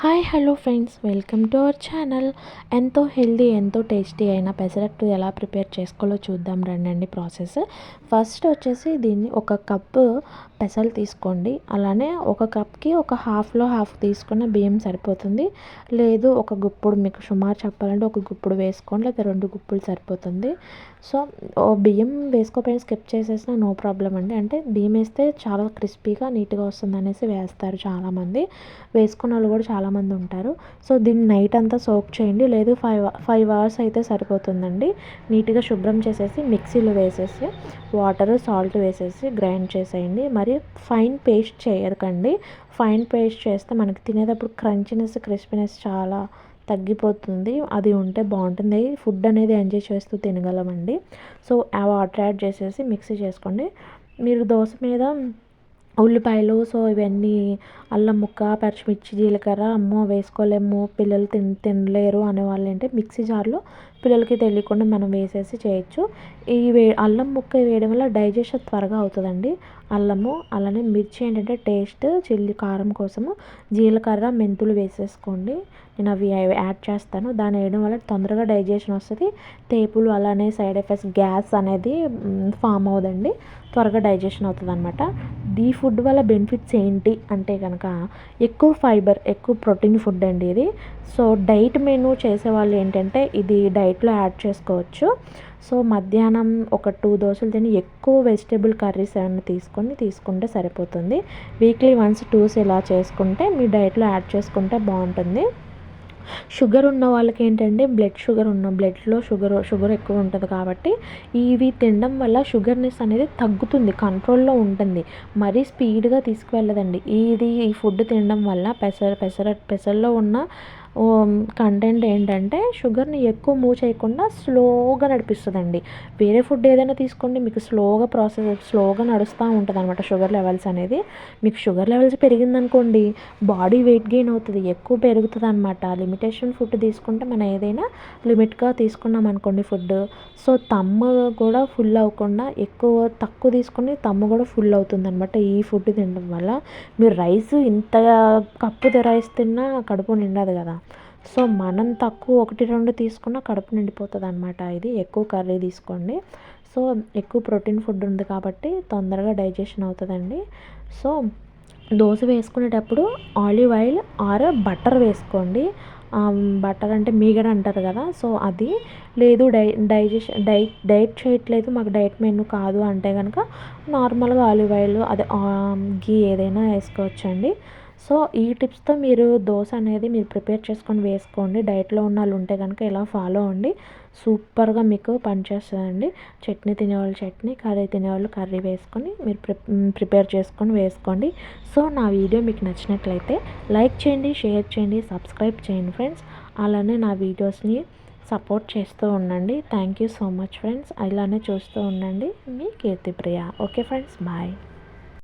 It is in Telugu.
Hi hello friends, welcome to our channel. ఎంతో హెల్దీ ఎంతో టేస్టీ అయిన పెసరట్టు ఎలా ప్రిపేర్ చేసుకోవాలో చూద్దాం రండి. ప్రాసెస్ ఫస్ట్ వచ్చేసి దీన్ని ఒక కప్పు పెసలు తీసుకోండి. అలానే ఒక కప్కి ఒక హాఫ్ తీసుకున్న బియ్యం సరిపోతుంది. లేదు ఒక గుప్పుడు, మీకు సుమారు చెప్పాలంటే ఒక గుప్పుడు వేసుకోండి, లేదా 2 గుప్పులు సరిపోతుంది. సో బియ్యం వేసుకోకపోయినా స్కిప్ చేసేసినా నో ప్రాబ్లం అండి. అంటే బియ్యం వేస్తే చాలా క్రిస్పీగా నీట్గా వస్తుంది అనేసి వేస్తారు చాలామంది. వేసుకున్న వాళ్ళు కూడా చాలామంది ఉంటారు. సో దీన్ని నైట్ అంతా సోక్ చేయండి, లేదు 5 అవర్స్ అయితే సరిపోతుందండి. నీట్గా శుభ్రం చేసేసి మిక్సీలో వేసేసి వాటర్ సాల్ట్ వేసేసి గ్రైండ్ చేసేయండి. మరి ఫైన్ పేస్ట్ చేయకండి. ఫైన్ పేస్ట్ చేస్తే మనకి తినేటప్పుడు క్రంచినెస్ క్రిస్పీనెస్ చాలా తగ్గిపోతుంది. అది ఉంటే బాగుంటుంది. ఫుడ్ అనేది ఎంజాయ్ చేస్తూ తినగలమండి. సో ఆ వాటర్ యాడ్ చేసేసి మిక్సీ చేసుకోండి. మీరు దోశ మీద ఉల్లిపాయలు, సో ఇవన్నీ అల్లం ముక్క, పచ్చిమిర్చి, జీలకర్ర అమ్మో వేసుకోలేము, పిల్లలు తినలేరు అనే వాళ్ళు ఏంటి మిక్సీ జార్లో పిల్లలకి తెలియకుండా మనం వేసేసి చేయొచ్చు. అల్లం ముక్క వేయడం వల్ల డైజెషన్ త్వరగా అవుతుందండి. అల్లము అలానే మిర్చి ఏంటంటే టేస్ట్, చిల్లీ కారం కోసము జీలకర్ర, మెంతులు వేసేసుకోండి. నేను అవి యాడ్ చేస్తాను. దాన్ని వేయడం వల్ల తొందరగా డైజెషన్ వస్తుంది. తేపులు అలానే సైడ్ ఎఫెక్ట్స్, గ్యాస్ అనేది ఫామ్ అవ్వదండి, త్వరగా డైజెషన్ అవుతుంది అనమాట. ఈ ఫుడ్ వల్ల బెనిఫిట్స్ ఏంటి అంటే కనుక ఎక్కువ ఫైబర్, ఎక్కువ ప్రోటీన్ ఫుడ్ అండి ఇది. సో డైట్ మెనూ చేసేవాళ్ళు ఏంటంటే ఇది డైట్లో యాడ్ చేసుకోవచ్చు. సో మధ్యాహ్నం ఒక 2 దోశలు తిని ఎక్కువ వెజిటేబుల్ కర్రీస్ ఏమైనా తీసుకుంటే సరిపోతుంది. వీక్లీ వన్స్ 2 ఇలా చేసుకుంటే మీ డైట్లో యాడ్ చేసుకుంటే బాగుంటుంది. షుగర్ ఉన్న వాళ్ళకి ఏంటంటే బ్లడ్లో షుగర్ ఎక్కువ ఉంటుంది కాబట్టి ఇవి తినడం వల్ల షుగర్నెస్ అనేది తగ్గుతుంది, కంట్రోల్లో ఉంటుంది. మరీ స్పీడ్గా తీసుకువెళ్ళదండి. ఈ ఫుడ్ తినడం వల్ల పెసల్లో ఉన్న కంటెంట్ ఏంటంటే షుగర్ని ఎక్కువ మూవ్ చేయకుండా స్లోగా నడిపిస్తుందండి. వేరే ఫుడ్ ఏదైనా తీసుకోండి, మీకు స్లోగా నడుస్తూ ఉంటుంది అనమాట షుగర్ లెవెల్స్ అనేది. మీకు షుగర్ లెవెల్స్ పెరిగిందనుకోండి, బాడీ వెయిట్ గెయిన్ అవుతుంది, ఎక్కువ పెరుగుతుంది అనమాట. లిమిటేషన్ ఫుడ్ తీసుకుంటే మనం ఏదైనా లిమిట్గా తీసుకున్నాం అనుకోండి ఫుడ్, సో తమ్ము కూడా ఫుల్ అవ్వకుండా తక్కువ తీసుకుని తమ్ము కూడా ఫుల్ అవుతుంది అనమాట ఈ ఫుడ్ తినడం వల్ల. మీరు రైస్ ఇంత కప్పు రైస్ తిన్నా కడుపు నిండదు కదా. సో మనం తక్కువ 1-2 తీసుకున్న కడుపు నిండిపోతుంది అనమాట. ఇది ఎక్కువ కర్రీ తీసుకోండి. సో ఎక్కువ ప్రోటీన్ ఫుడ్ ఉంది కాబట్టి తొందరగా డైజెషన్ అవుతుందండి. సో దోశ వేసుకునేటప్పుడు ఆలివ్ ఆయిల్ ఆర్ బటర్ వేసుకోండి. బటర్ అంటే మీగడ అంటారు కదా, సో అది. లేదు డైట్ చేయట్లేదు, మాకు డైట్ మెనూ కాదు అంటే కనుక నార్మల్గా ఆలివ్ ఆయిల్ అదే గీ ఏదైనా వేసుకోవచ్చండి. సో ఈ టిప్స్తో మీరు దోశ అనేది మీరు ప్రిపేర్ చేసుకొని వేసుకోండి. డైట్లో ఉన్న వాళ్ళు ఉంటే కనుక ఇలా ఫాలో అవ్వండి, సూపర్గా మీకు పనిచేస్తుందండి. చట్నీ తినేవాళ్ళు చట్నీ, కర్రీ తినేవాళ్ళు కర్రీ వేసుకొని మీరు ప్రిపేర్ చేసుకొని వేసుకోండి. సో నా వీడియో మీకు నచ్చినట్లయితే లైక్ చేయండి, షేర్ చేయండి, సబ్స్క్రైబ్ చేయండి ఫ్రెండ్స్. అలానే నా వీడియోస్ని సపోర్ట్ చేస్తూ ఉండండి. Thank you so much friends. ఇలానే చూస్తూ ఉండండి. మీ కీర్తిప్రియ. Okay friends, bye.